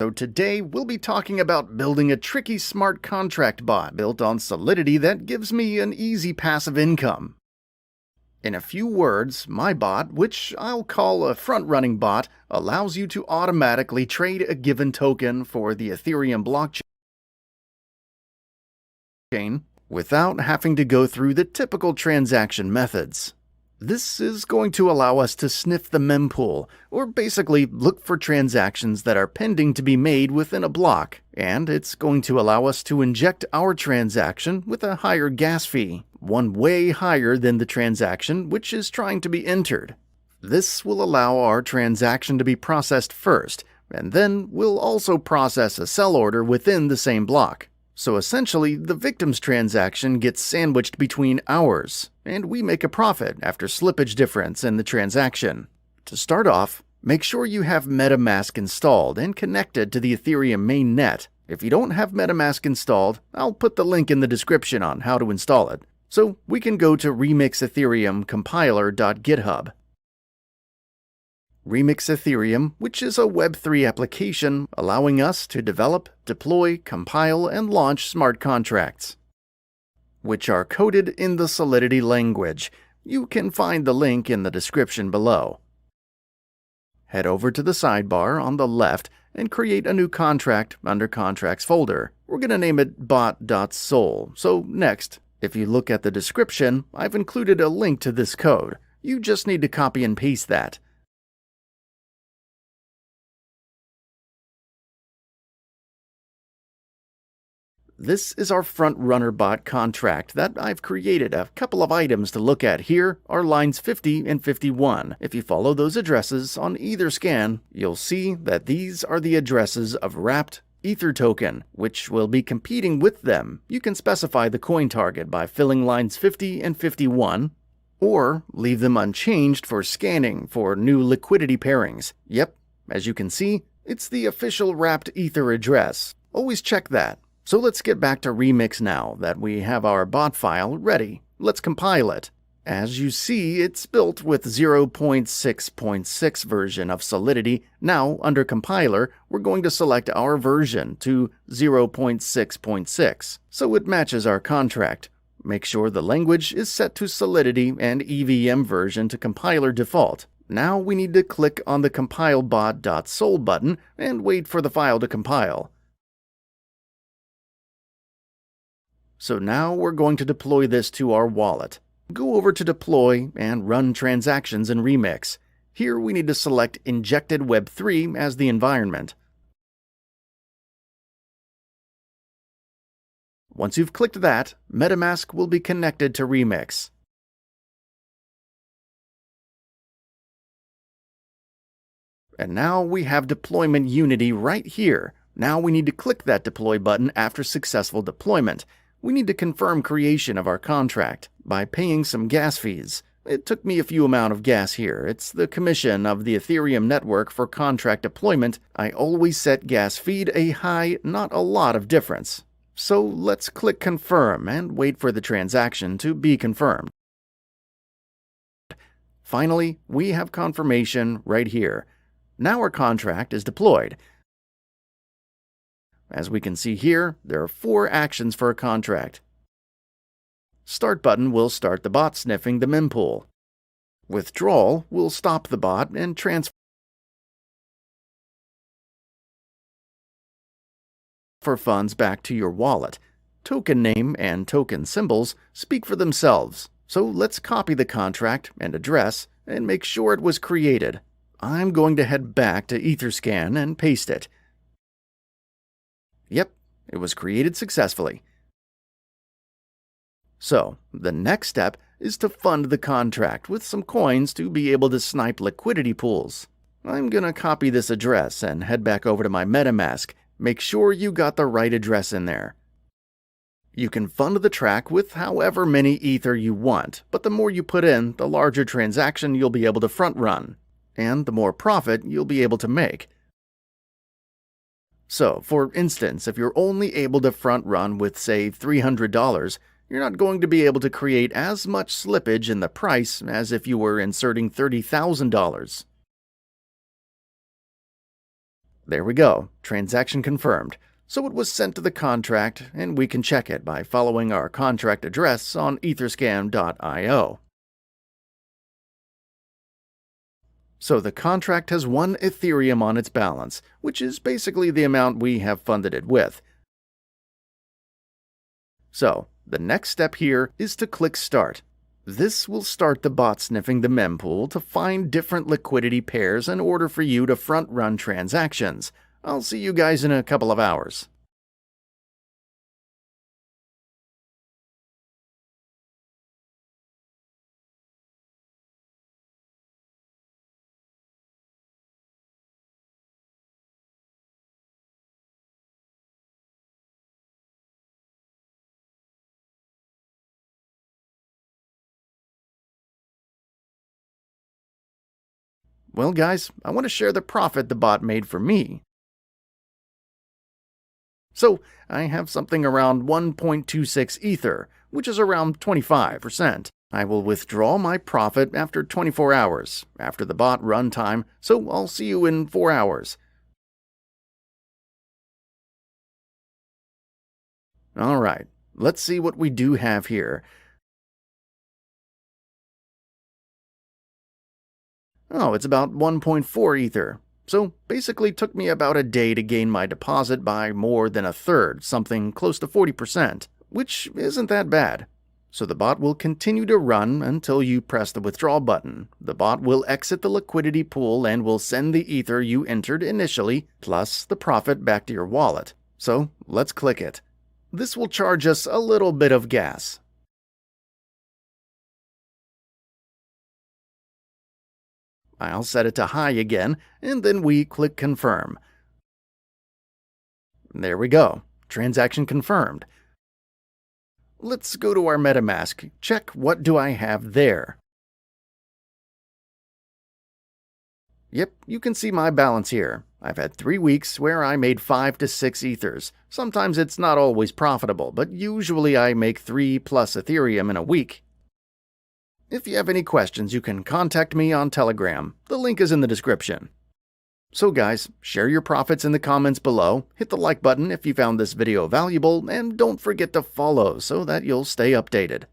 So today we'll be talking about building a tricky smart contract bot built on Solidity that gives me an easy passive income. In a few words, my bot, which I'll call a front-running bot, allows you to automatically trade a given token for the Ethereum blockchain without having to go through the typical transaction methods. This is going to allow us to sniff the mempool, or basically look for transactions that are pending to be made within a block, and it's going to allow us to inject our transaction with a higher gas fee, one way higher than the transaction which is trying to be entered. This will allow our transaction to be processed first, and then we'll also process a sell order within the same block. So essentially, the victim's transaction gets sandwiched between ours, and we make a profit after slippage difference in the transaction. To start off, make sure you have MetaMask installed and connected to the Ethereum mainnet. If you don't have MetaMask installed, I'll put the link in the description on how to install it. So we can go to remixethereumcompiler.github. Remix Ethereum, which is a Web3 application allowing us to develop, deploy, compile, and launch smart contracts, which are coded in the Solidity language. You can find the link in the description below. Head over to the sidebar on the left and create a new contract under Contracts folder. We're going to name it bot.sol. So next, if you look at the description, I've included a link to this code. You just need to copy and paste that. This is our front-runner bot contract that I've created. A couple of items to look at here are lines 50 and 51. If you follow those addresses on either scan, you'll see that these are the addresses of wrapped Ether token, which will be competing with them. You can specify the coin target by filling lines 50 and 51, or leave them unchanged for scanning for new liquidity pairings. Yep, as you can see, it's the official wrapped Ether address. Always check that. So let's get back to Remix now that we have our bot file ready. Let's compile it. As you see, it's built with 0.6.6 version of Solidity. Now, under compiler, we're going to select our version to 0.6.6, so it matches our contract. Make sure the language is set to Solidity and EVM version to compiler default. Now we need to click on the compilebot.sol button and wait for the file to compile. So now we're going to deploy this to our wallet. Go over to Deploy and Run Transactions in Remix. Here we need to select Injected Web3 as the environment. Once you've clicked that, MetaMask will be connected to Remix. And now we have deployment Unity right here. Now we need to click that Deploy button after successful deployment. We need to confirm creation of our contract by paying some gas fees. It took me a few amount of gas here. It's the commission of the Ethereum network for contract deployment. I always set gas fee a high, not a lot of difference. So let's click confirm and wait for the transaction to be confirmed. Finally, we have confirmation right here. Now our contract is deployed. As we can see here, there are 4 actions for a contract. Start button will start the bot sniffing the mempool. Withdrawal will stop the bot and transfer funds back to your wallet. Token name and token symbols speak for themselves. So let's copy the contract and address and make sure it was created. I'm going to head back to Etherscan and paste it. Yep, it was created successfully. So, the next step is to fund the contract with some coins to be able to snipe liquidity pools. I'm gonna copy this address and head back over to my MetaMask. Make sure you got the right address in there. You can fund the track with however many Ether you want, but the more you put in, the larger transaction you'll be able to front run, and the more profit you'll be able to make. So, for instance, if you're only able to front run with, say, $300, you're not going to be able to create as much slippage in the price as if you were inserting $30,000. There we go, transaction confirmed. So it was sent to the contract, and we can check it by following our contract address on etherscan.io. So the contract has 1 Ethereum on its balance, which is basically the amount we have funded it with. So the next step here is to click Start. This will start the bot sniffing the mempool to find different liquidity pairs in order for you to front-run transactions. I'll see you guys in a couple of hours. Well guys, I want to share the profit the bot made for me. So I have something around 1.26 Ether, which is around 25%. I will withdraw my profit after 24 hours, after the bot run time, so I'll see you in 4 hours. Alright, let's see what we do have here. Oh, it's about 1.4 Ether. So basically took me about a day to gain my deposit by more than a third, something close to 40%, which isn't that bad. So the bot will continue to run until you press the withdraw button. The bot will exit the liquidity pool and will send the Ether you entered initially, plus the profit back to your wallet. So let's click it. This will charge us a little bit of gas. I'll set it to high again, and then we click Confirm. There we go. Transaction confirmed. Let's go to our MetaMask. Check what do I have there. Yep, you can see my balance here. I've had 3 weeks where I made 5 to 6 Ethers. Sometimes it's not always profitable, but usually I make 3 plus Ethereum in a week. If you have any questions, you can contact me on Telegram. The link is in the description. So guys, share your profits in the comments below, hit the like button if you found this video valuable, and don't forget to follow so that you'll stay updated.